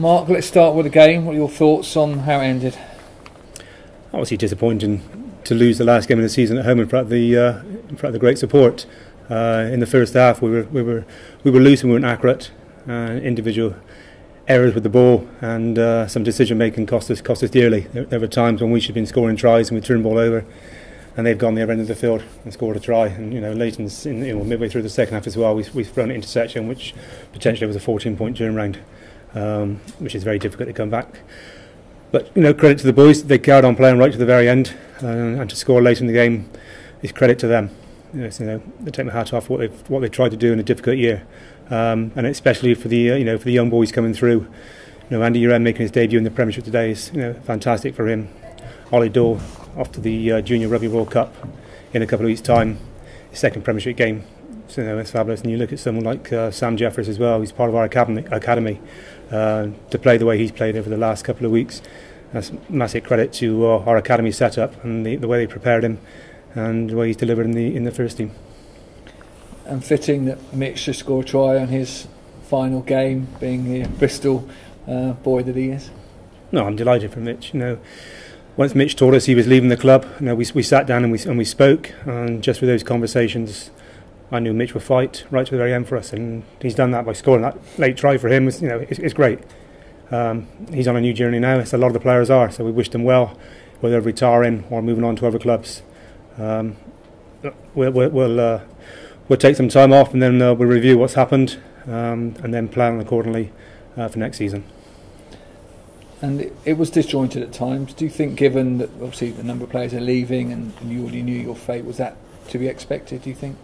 Mark, let's start with the game. What are your thoughts on how it ended? Obviously disappointing to lose the last game of the season at home in front of the great support. In the first half, we were loose and we weren't accurate. Individual errors with the ball and some decision making cost us dearly. There were times when we should have been scoring tries and we turned the ball over, and they've gone the other end of the field and scored a try. And late midway through the second half as well, we've thrown an interception which potentially was a 14-point turnaround, which is very difficult to come back. But credit to the boys; they carried on playing right to the very end, and to score late in the game is credit to them. They take my hat off for what they've tried to do in a difficult year, and especially for the for the young boys coming through. Andy Uren making his debut in the Premiership today is fantastic for him. Ollie Dole off to the Junior Rugby World Cup in a couple of weeks' time, his second Premiership game. So it's fabulous. And you look at someone like Sam Jeffers as well. He's part of our academy. To play the way he's played over the last couple of weeks, that's massive credit to our academy setup and the way they prepared him and the way he's delivered in the first team. And fitting that Mitch should score a try on his final game, being the Bristol boy that he is. No, I'm delighted for Mitch. Once Mitch told us he was leaving the club, we sat down and we spoke, and just with those conversations, I knew Mitch would fight right to the very end for us, and he's done that by scoring that late try for him. It's great. He's on a new journey now, as a lot of the players are, so we wish them well, whether they're retiring or moving on to other clubs. We'll take some time off, and then we'll review what's happened, and then plan accordingly for next season. And it was disjointed at times. Do you think, given that obviously the number of players are leaving and you already knew your fate, was that to be expected, do you think?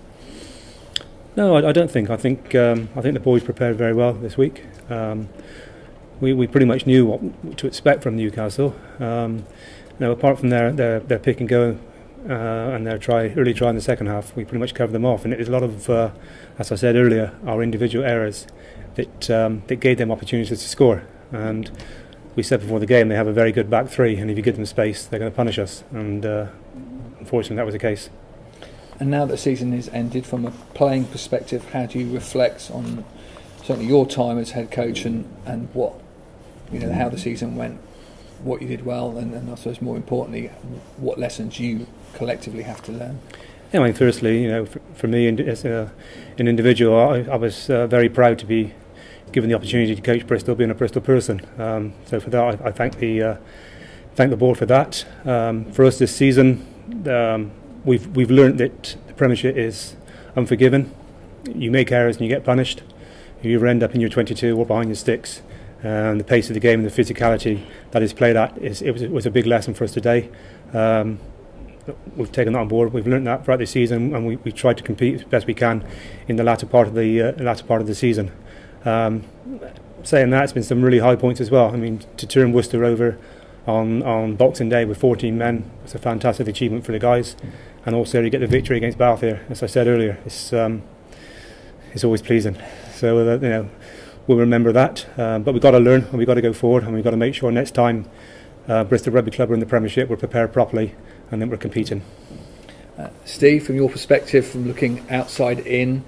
No, I don't think. I think the boys prepared very well this week. We pretty much knew what to expect from Newcastle. Apart from their pick and go and their early try in the second half, we pretty much covered them off. And it was a lot of, as I said earlier, our individual errors that gave them opportunities to score. And we said before the game they have a very good back three, and if you give them space, they're going to punish us. And unfortunately, that was the case. And now that the season is ended, from a playing perspective, how do you reflect on certainly your time as head coach and what how the season went, what you did well, and I suppose more importantly, what lessons you collectively have to learn? Yeah, firstly, for me as an individual, I was very proud to be given the opportunity to coach Bristol, being a Bristol person. So for that, I thank the board for that. For us this season, we've learned that the Premiership is unforgiving. You make errors and you get punished. You either end up in your 22 or behind your sticks. And the pace of the game and the physicality that is played at was a big lesson for us today. We've taken that on board. We've learned that throughout the season, and we tried to compete as best we can in the latter part of the season. Saying that, it's been some really high points as well. To turn Worcester over on Boxing Day with 14 men was a fantastic achievement for the guys, and also to get the victory against Balfour, as I said earlier, it's always pleasing. So we'll remember that, but we've got to learn and we've got to go forward, and we've got to make sure next time Bristol Rugby Club are in the Premiership, we're prepared properly and then we're competing. Steve, from your perspective, from looking outside in,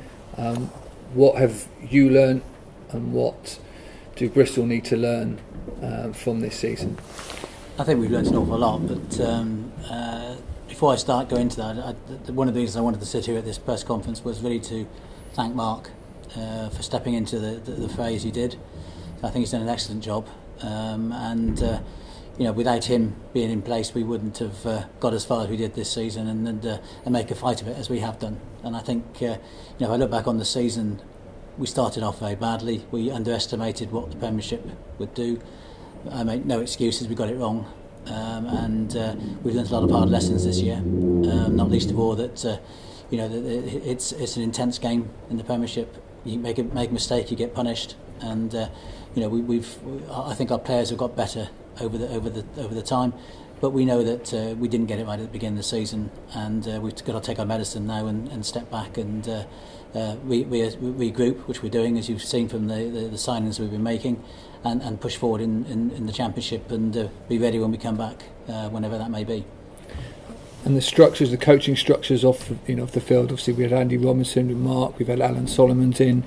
what have you learned and what do Bristol need to learn from this season? I think we've learned an awful lot, but before I start going into that, one of the reasons I wanted to sit here at this press conference was really to thank Mark for stepping into the phase he did. I think he's done an excellent job, and without him being in place, we wouldn't have got as far as we did this season and make a fight of it as we have done. And I think if I look back on the season, we started off very badly. We underestimated what the Premiership would do. I make no excuses, we got it wrong, and we've learned a lot of hard lessons this year, not least of all that it's an intense game in the Premiership. You make a mistake, you get punished, and I think our players have got better over the time, but we know that we didn't get it right at the beginning of the season, and we've got to take our medicine now and step back and regroup, which we're doing, as you've seen from the signings we've been making, and push forward in the Championship and be ready when we come back, whenever that may be. And the structures, the coaching structures off the field. Obviously, we had Andy Robinson with Mark. We've had Alan Solomons in.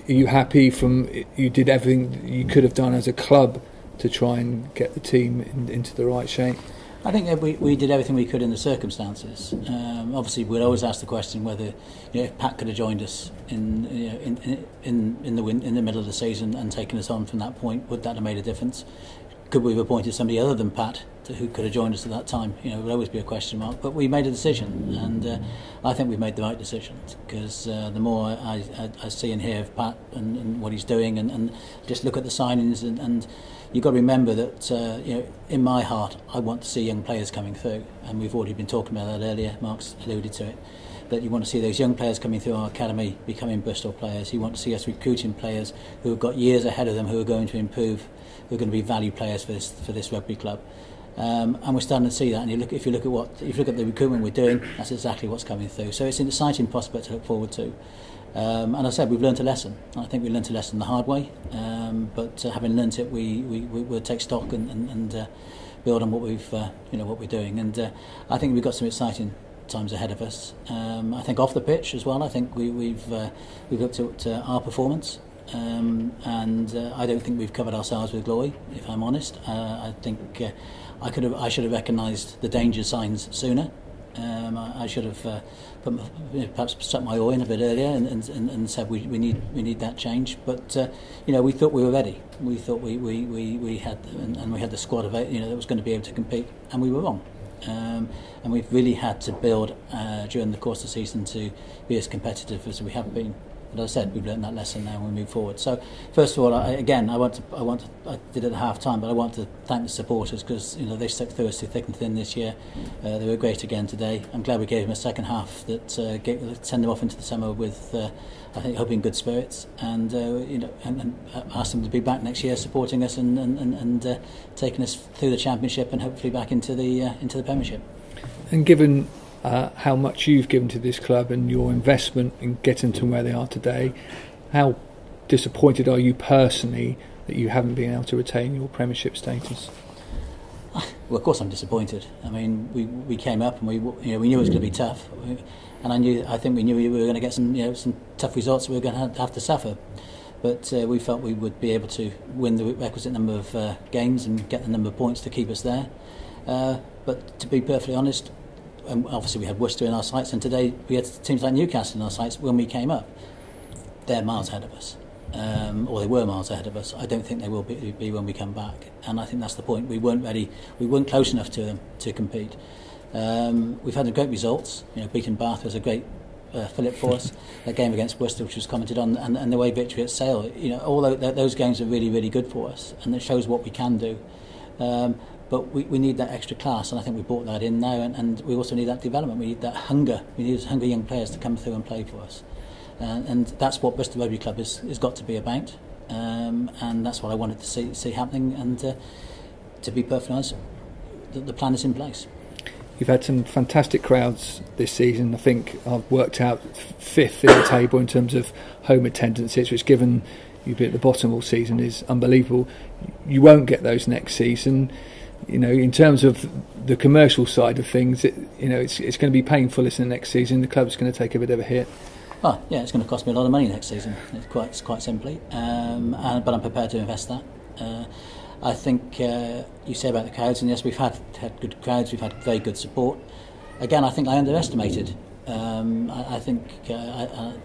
Are you happy you did everything that you could have done as a club to try and get the team into the right shape? I think that we did everything we could in the circumstances. Obviously, we'd always ask the question whether, if Pat could have joined us in the middle of the season and taken us on from that point, would that have made a difference? Could we have appointed somebody other than Pat who could have joined us at that time? It would always be a question mark. But we made a decision, and I think we've made the right decision, because the more I see and hear of Pat and what he's doing, and just look at the signings, and you've got to remember that in my heart I want to see young players coming through, and we've already been talking about that earlier. Mark's alluded to it, that you want to see those young players coming through our academy becoming Bristol players. You want to see us recruiting players who have got years ahead of them, who are going to improve, who are going to be value players for this rugby club. And we're starting to see that. And if you look at the recruitment we're doing, that's exactly what's coming through. So it's an exciting prospect to look forward to. And I said, we've learnt a lesson. I think we learnt a lesson the hard way. But having learnt it, we'll take stock and build on what what we're doing. And I think we've got some exciting times ahead of us. I think off the pitch as well. I think we've looked at our performance. And I don't think we've covered ourselves with glory, if I'm honest. I think I should have recognised the danger signs sooner. I should have perhaps stuck my oar in a bit earlier and said we need that change. But we thought we were ready. We thought we had and we had the squad of that was going to be able to compete, and we were wrong. And we've really had to build during the course of the season to be as competitive as we have been. But as I said, we've learned that lesson now and we move forward. So first of all, I did it at half time, but I want to thank the supporters, because they stuck through us through thick and thin this year. They were great again today. I'm glad we gave them a second half that send them off into the summer with I think hoping good spirits, and and ask them to be back next year supporting us and taking us through the Championship and hopefully back into the Premiership. And given how much you've given to this club and your investment in getting to where they are today, how disappointed are you personally that you haven't been able to retain your Premiership status? Well, of course I'm disappointed. I mean, we came up and we knew it was going to be tough, and I think we knew we were going to get some tough results. We were going to have to suffer, but we felt we would be able to win the requisite number of games and get the number of points to keep us there. But to be perfectly honest, obviously we had Worcester in our sights, and today we had teams like Newcastle in our sights when we came up. They're miles ahead of us, or they were miles ahead of us. I don't think they will be when we come back, and I think that's the point. We weren't ready. We weren't close enough to them to compete. We've had great results. Beating Bath was a great fillip for us. That game against Worcester, which was commented on, and the way victory at Sale. All those games are really, really good for us, and it shows what we can do. But we need that extra class, and I think we brought that in now, and we also need that development. We need that hunger. We need those hungry young players to come through and play for us. And that's what Bristol Rugby Club has got to be about. And that's what I wanted to see happening. And to be perfectly honest, the plan is in place. You've had some fantastic crowds this season. I think I've worked out 5th in the table in terms of home attendances, which, given you've been at the bottom all season, is unbelievable. You won't get those next season. In terms of the commercial side of things, it's going to be painful in the next season. The club's going to take a bit of a hit. Oh yeah, it's going to cost me a lot of money next season. It's quite simply, but I'm prepared to invest that. I think you say about the crowds, and yes, we've had good crowds. We've had very good support. Again, I think I underestimated. I think that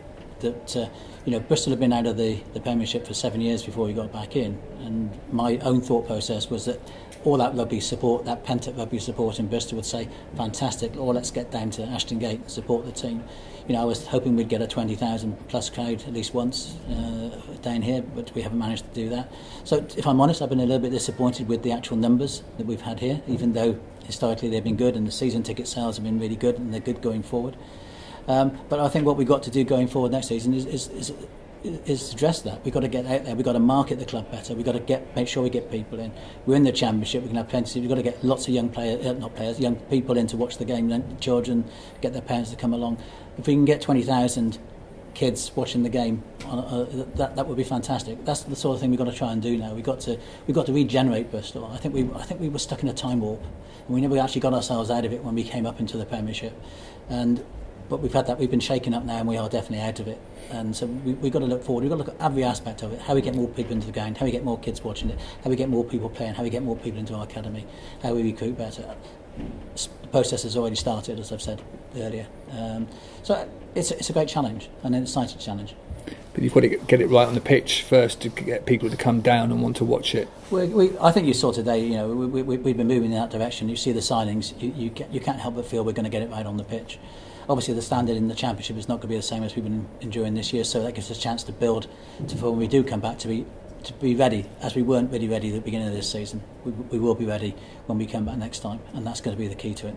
Bristol have been out of the Premiership for 7 years before we got back in, and my own thought process was that all that rugby support, that pent-up rugby support in Bristol, would say, fantastic, let's get down to Ashton Gate and support the team. I was hoping we'd get a 20,000 plus crowd at least once down here, but we haven't managed to do that. So if I'm honest, I've been a little bit disappointed with the actual numbers that we've had here, even though historically they've been good and the season ticket sales have been really good and they're good going forward. But I think what we've got to do going forward next season is address that. We've got to get out there. We've got to market the club better. We've got to make sure we get people in. We're in the Championship. We can have plenty. We've got to get lots of young young people in to watch the game. Children, get their parents to come along. If we can get 20,000 kids watching the game, that would be fantastic. That's the sort of thing we've got to try and do now. We've got to regenerate Bristol. I think we were stuck in a time warp, and we never actually got ourselves out of it when we came up into the Premiership. And but we've been shaken up now, and we are definitely out of it. And so we've got to look forward. We've got to look at every aspect of it: how we get more people into the game, how we get more kids watching it, how we get more people playing, how we get more people into our academy, how we recruit better. The process has already started, as I've said earlier. So it's a great challenge and an exciting challenge. But you've got to get it right on the pitch first to get people to come down and want to watch it. I think you saw today. We've been moving in that direction. You see the signings. You can't help but feel we're going to get it right on the pitch. Obviously, the standard in the Championship is not going to be the same as we've been enjoying this year. So that gives us a chance to build for when we do come back to be ready, as we weren't really ready at the beginning of this season. We will be ready when we come back next time, and that's going to be the key to it.